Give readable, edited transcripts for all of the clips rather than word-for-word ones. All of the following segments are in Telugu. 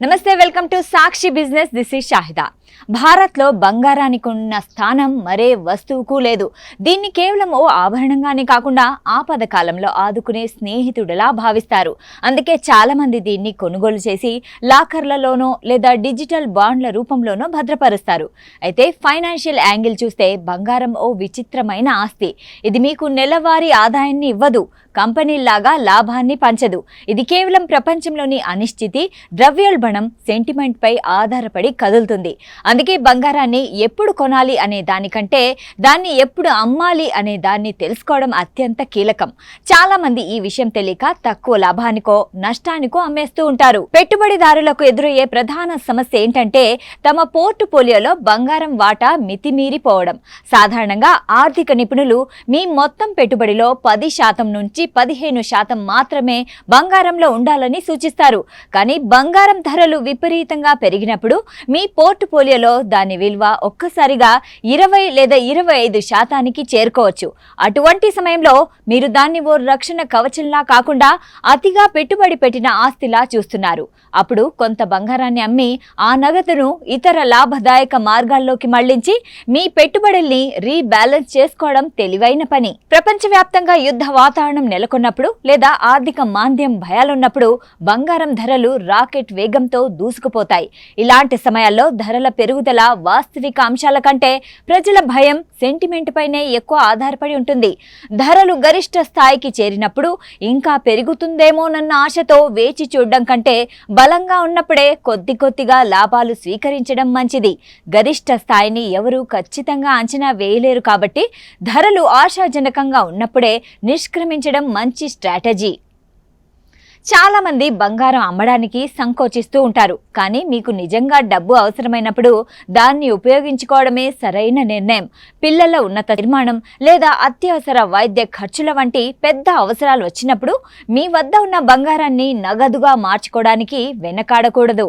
నమస్తే, welcome to Sakshi business. This is Shahida. భారత్లో బంగారానికి ఉన్న స్థానం మరే వస్తువుకు లేదు. దీన్ని కేవలం ఓ ఆభరణంగానే కాకుండా ఆపద కాలంలో ఆదుకునే స్నేహితుడిలా భావిస్తారు. అందుకే చాలా మంది దీన్ని కొనుగోలు చేసి లాకర్లలోనో లేదా డిజిటల్ బాండ్ల రూపంలోనో భద్రపరుస్తారు. అయితే ఫైనాన్షియల్ యాంగిల్ చూస్తే బంగారం ఓ విచిత్రమైన ఆస్తి. ఇది మీకు నెలవారీ ఆదాయాన్ని ఇవ్వదు, కంపెనీలాగా లాభాన్ని పంచదు. ఇది కేవలం ప్రపంచంలోని అనిశ్చితి, ద్రవ్యోల్బణం, సెంటిమెంట్ పై ఆధారపడి కదులుతుంది. అందుకే బంగారాన్ని ఎప్పుడు కొనాలి అనే దానికంటే దాన్ని ఎప్పుడు అమ్మాలి అనే దాన్ని తెలుసుకోవడం అత్యంత కీలకం. చాలా మంది ఈ విషయం తెలియక తక్కువ లాభానికో నష్టానికో అమ్మేస్తూ ఉంటారు. పెట్టుబడిదారులకు ఎదురయ్యే ప్రధాన సమస్య ఏంటంటే తమ పోర్టుఫోలియోలో బంగారం వాటా మితిమీరిపోవడం. సాధారణంగా ఆర్థిక నిపుణులు మీ మొత్తం పెట్టుబడిలో 10% నుంచి 15% మాత్రమే బంగారంలో ఉండాలని సూచిస్తారు. కానీ బంగారం ధరలు విపరీతంగా పెరిగినప్పుడు మీ పోర్టుఫోలియోలో దాని విలువ ఒక్కసారిగా 20 లేదా 25% చేరుకోవచ్చు. అటువంటి సమయంలో మీరు దాన్ని ఓ రక్షణ కవచంలా కాకుండా అతిగా పెట్టుబడి పెట్టిన ఆస్తిలా చూస్తున్నారు. అప్పుడు కొంత బంగారాన్ని అమ్మి ఆ నగదును ఇతర లాభదాయక మార్గాల్లోకి మళ్లించి మీ పెట్టుబడుల్ని రీబ్యాలెన్స్ చేసుకోవడం తెలివైన పని. ప్రపంచవ్యాప్తంగా యుద్ధ వాతావరణం నెలకొన్నప్పుడు లేదా ఆర్థిక మాంద్యం భయాలున్నప్పుడు బంగారం ధరలు రాకెట్ వేగంతో దూసుకుపోతాయి. ఇలాంటి సమయాల్లో ధరల పెరుగుదల వాస్తవిక అంశాల కంటే ప్రజల భయం, సెంటిమెంట్ పైనే ఎక్కువ ఆధారపడి ఉంటుంది. ధరలు గరిష్ట స్థాయికి చేరినప్పుడు ఇంకా పెరుగుతుందేమోనన్న ఆశతో వేచి చూడడం కంటే బలంగా ఉన్నప్పుడే కొద్ది కొద్దిగా లాభాలు స్వీకరించడం మంచిది. గరిష్ట స్థాయిని ఎవరూ ఖచ్చితంగా అంచనా వేయలేరు కాబట్టి ధరలు ఆశాజనకంగా ఉన్నప్పుడే నిష్క్రమించడం మంచి స్ట్రాటజీ. చాలా మంది బంగారం అమ్మడానికి సంకోచిస్తూ ఉంటారు. కానీ మీకు నిజంగా డబ్బు అవసరమైనప్పుడు దాన్ని ఉపయోగించుకోవడమే సరైన నిర్ణయం. పిల్లల ఉన్నత నిర్మాణం లేదా అత్యవసర వైద్య ఖర్చుల వంటి పెద్ద అవసరాలు వచ్చినప్పుడు మీ వద్ద ఉన్న బంగారాన్ని నగదుగా మార్చుకోవడానికి వెనకాడకూడదు.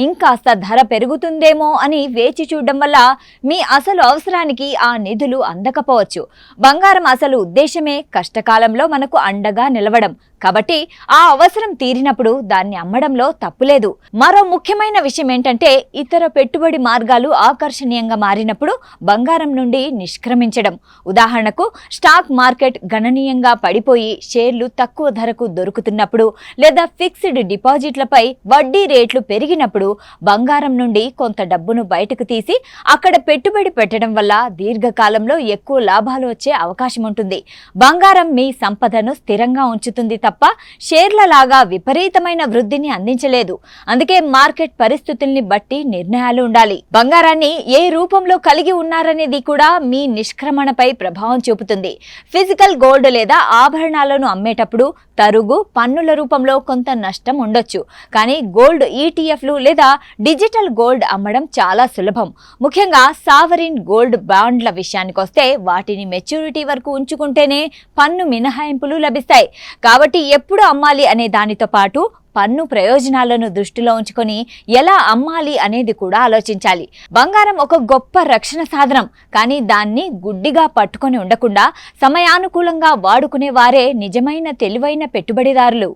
ఇంకాస్త ధర పెరుగుతుందేమో అని వేచి చూడడం వల్ల మీ అసలు అవసరానికి ఆ నిధులు అందకపోవచ్చు. బంగారం అసలు ఉద్దేశమే కష్టకాలంలో మనకు అండగా నిలవడం. కాబట్టి ఆ అవసరం తీరినప్పుడు దాన్ని అమ్మడంలో తప్పులేదు. మరో ముఖ్యమైన విషయం ఏంటంటే ఇతర పెట్టుబడి మార్గాలు ఆకర్షణీయంగా మారినప్పుడు బంగారం నుండి నిష్క్రమించడం. ఉదాహరణకు స్టాక్ మార్కెట్ గణనీయంగా పడిపోయి షేర్లు తక్కువ ధరకు దొరుకుతున్నప్పుడు లేదా ఫిక్స్డ్ డిపాజిట్లపై వడ్డీ రేట్లు పెరిగినప్పుడు బంగారం నుండి కొంత డబ్బును బయటకు తీసి అక్కడ పెట్టుబడి పెట్టడం వల్ల దీర్ఘకాలంలో ఎక్కువ లాభాలు వచ్చే అవకాశం ఉంటుంది. బంగారం మీ సంపదను స్థిరంగా ఉంచుతుంది తప్ప షేర్ల లాగా విపరీతమైన వృద్ధిని అందించలేదు. అందుకే మార్కెట్ పరిస్థితుల్ని బట్టి నిర్ణయాలు ఉండాలి. బంగారాన్ని ఏ రూపంలో కలిగి ఉన్నారనేది కూడా మీ నిష్క్రమణపై ప్రభావం చూపుతుంది. ఫిజికల్ గోల్డ్ లేదా ఆభరణాలను అమ్మేటప్పుడు తరుగు, పన్నుల రూపంలో కొంత నష్టం ఉండొచ్చు. కానీ గోల్డ్ ఈటీఎఫ్లు లేదా డిజిటల్ గోల్డ్ అమ్మడం చాలా సులభం. ముఖ్యంగా సావరిన్ గోల్డ్ బాండ్ల విషయానికి వస్తే వాటిని మెచ్యూరిటీ వరకు ఉంచుకుంటేనే పన్ను మినహాయింపులు లభిస్తాయి. కాబట్టి ఎప్పుడు అమ్మాలి అనే దానితో పాటు పన్ను ప్రయోజనాలను దృష్టిలో ఉంచుకొని ఎలా అమ్మాలి అనేది కూడా ఆలోచించాలి. బంగారం ఒక గొప్ప రక్షణ సాధనం. కానీ దాన్ని గుడ్డిగా పట్టుకొని ఉండకుండా సమయానుకూలంగా వాడుకునే వారే నిజమైన తెలివైన పెట్టుబడిదారులు.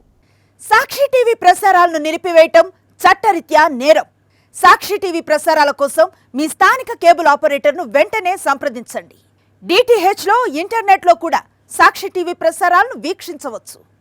సాక్షి టీవీ ప్రసారాలను నిలిపివేయటం చట్టరీత్యా నేరం. సాక్షి టీవీ ప్రసారాల కోసం మీ స్థానిక కేబుల్ ఆపరేటర్ను వెంటనే సంప్రదించండి. DTHలో ఇంటర్నెట్లో కూడా సాక్షి టీవీ ప్రసారాలను వీక్షించవచ్చు.